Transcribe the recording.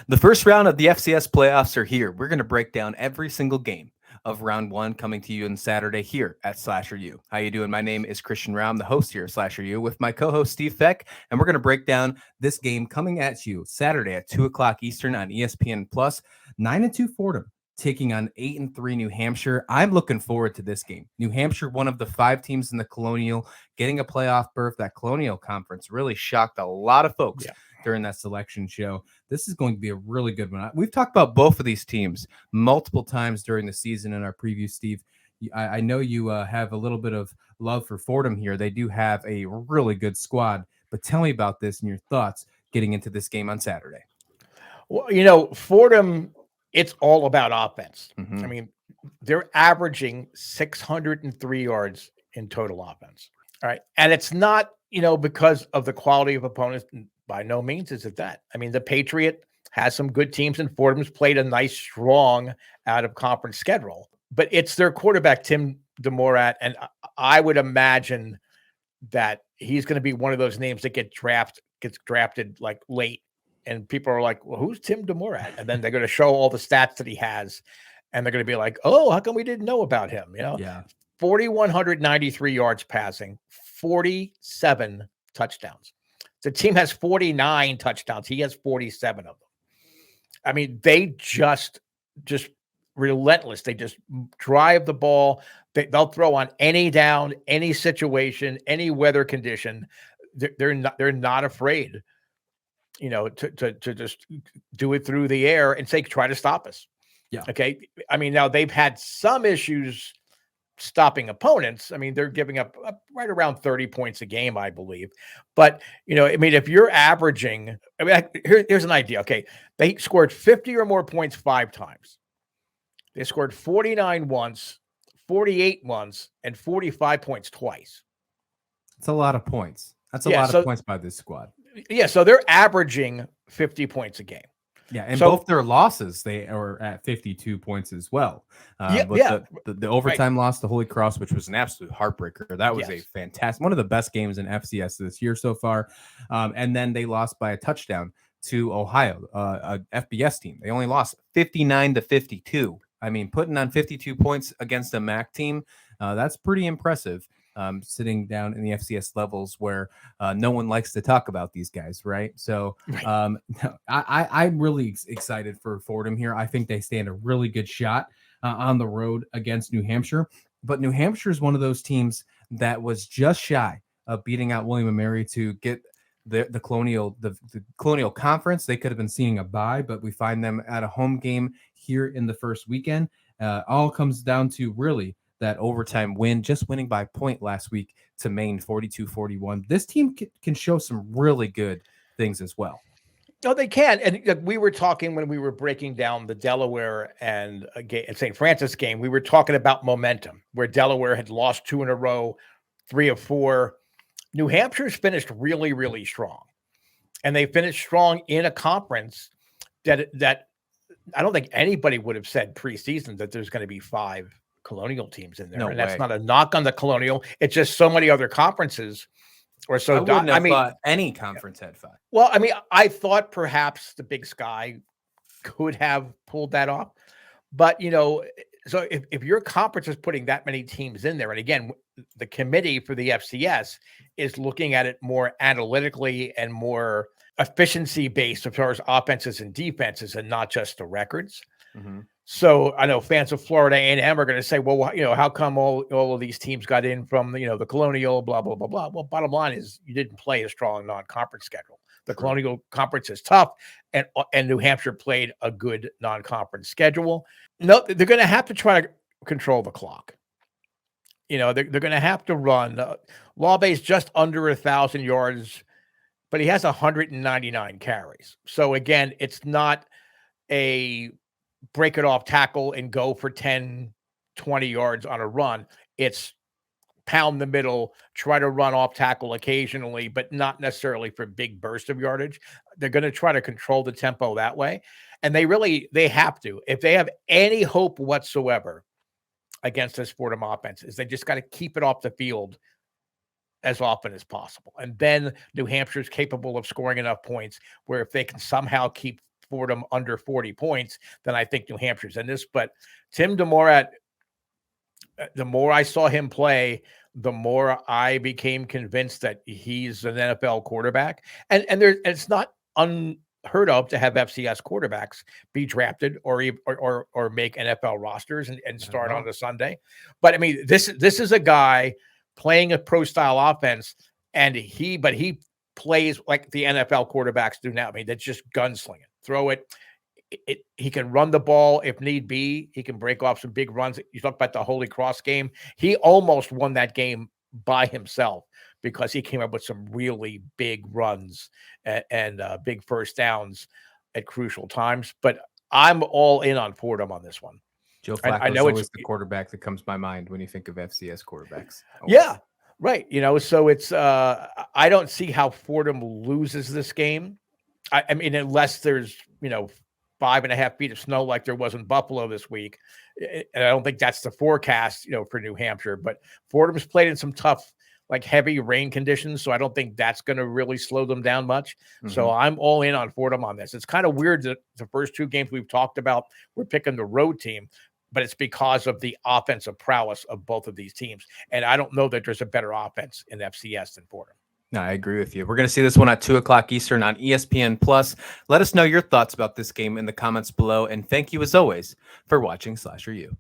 The first round of the FCS playoffs are here. We're going to break down every single game of round one coming to you on Saturday here at Slasher U. How you doing? My name is Christian Rao. I'm the host here at Slasher U with my co-host Steve Feck, and we're going to break down this game coming at you Saturday at 2 o'clock Eastern on ESPN Plus. 9-2 Fordham taking on 8-3 New Hampshire. I'm looking forward to this game. New Hampshire, one of the 5 teams in the Colonial, getting a playoff berth. That Colonial Conference really shocked a lot of folks during that selection show. This is going to be a really good one. We've talked about both of these teams multiple times during the season in our preview, Steve. I know you have a little bit of love for Fordham here. They do have a really good squad, but tell me about this and your thoughts getting into this game on Saturday. Well, Fordham, it's all about offense. I mean, they're averaging 603 yards in total offense. All right. And it's not, because of the quality of opponents. By no means is it that. I mean, the Patriot has some good teams, and Fordham's played a nice, strong out-of-conference schedule. But it's their quarterback, Tim DeMorat, and I would imagine that he's going to be one of those names that gets drafted like late, and people are like, well, who's Tim DeMorat? And then they're going to show all the stats that he has, and they're going to be like, oh, how come we didn't know about him? 4,193 yards passing, 47 touchdowns. The team has 49 touchdowns. He has 47 of them. I mean, they just relentless. They just drive the ball. They'll throw on any down, any situation, any weather condition. They're not afraid, to just do it through the air and say, try to stop us. Yeah. Okay. I mean, now they've had some issues stopping opponents. I mean, they're giving up right around 30 points a game, I believe. But, if you're averaging, here's an idea. Okay. They scored 50 or more points 5 times. They scored 49 once, 48 once, and 45 points twice. That's a lot of points. That's a lot of points by this squad. Yeah. So they're averaging 50 points a game. Yeah, and both their losses, they are at 52 points as well. The overtime loss to Holy Cross, which was an absolute heartbreaker. That was a fantastic, one of the best games in FCS this year so far. And then they lost by a touchdown to Ohio, a FBS team. They only lost 59-52. I mean, putting on 52 points against a MAC team, that's pretty impressive. Sitting down in the FCS levels where no one likes to talk about these guys, right? So I'm really excited for Fordham here. I think they stand a really good shot on the road against New Hampshire. But New Hampshire is one of those teams that was just shy of beating out William & Mary to get the Colonial Conference. They could have been seeing a bye, but we find them at a home game here in the first weekend. All comes down to really that overtime win, just winning by a point last week to Maine, 42-41. This team can show some really good things as well. No, they can. And we were talking when we were breaking down the Delaware and St. Francis game, we were talking about momentum, where Delaware had lost 2 in a row, 3 of 4. New Hampshire's finished really, really strong. And they finished strong in a conference that I don't think anybody would have said preseason that there's going to be 5 Colonial teams in there. No and way. That's not a knock on the Colonial. It's just so many other conferences or so. I wouldn't have thought any conference had 5. Well, I mean, I thought perhaps the Big Sky could have pulled that off, but so if your conference is putting that many teams in there, and again, the committee for the FCS is looking at it more analytically and more efficiency based as far as offenses and defenses, and not just the records. Mm-hmm. So I know fans of Florida A&M are going to say, well, how come all of these teams got in from, the Colonial, blah, blah, blah, blah. Well, bottom line is you didn't play a strong non-conference schedule. The Colonial Conference is tough, and New Hampshire played a good non-conference schedule. No, they're going to have to try to control the clock. They're going to have to run. Lawbay's just under 1,000 yards, but he has 199 carries. So again, it's not a break it off tackle and go for 10, 20 yards on a run. It's pound the middle, try to run off tackle occasionally, but not necessarily for big bursts of yardage. They're going to try to control the tempo that way. And they have to. If they have any hope whatsoever against this Fordham offense, is they just got to keep it off the field as often as possible. And then New Hampshire is capable of scoring enough points where if they can somehow keep Fordham under 40 points, then I think New Hampshire's in this. But Tim DeMorat, the more I saw him play, the more I became convinced that he's an NFL quarterback. And it's not unheard of to have FCS quarterbacks be drafted or make NFL rosters and start on the Sunday. But I mean, this is a guy playing a pro style offense, and he plays like the NFL quarterbacks do now. I mean, that's just gunslinging, throw it. He can run the ball if need be. He can break off some big runs. You talk about the Holy Cross game. He almost won that game by himself because he came up with some really big runs and big first downs at crucial times. But I'm all in on Fordham on this one. Joe Flacco is always the quarterback that comes to my mind when you think of FCS quarterbacks. Always. Yeah, right. So it's I don't see how Fordham loses this game. I mean, unless there's 5.5 feet of snow like there was in Buffalo this week. And I don't think that's the forecast, for New Hampshire. But Fordham's played in some tough, like heavy rain conditions, so I don't think that's going to really slow them down much. Mm-hmm. So I'm all in on Fordham on this. It's kind of weird that the first two games we've talked about, we're picking the road team, but it's because of the offensive prowess of both of these teams. And I don't know that there's a better offense in FCS than Fordham. No, I agree with you. We're going to see this one at 2:00 Eastern on ESPN+. Let us know your thoughts about this game in the comments below. And thank you, as always, for watching SlasherU.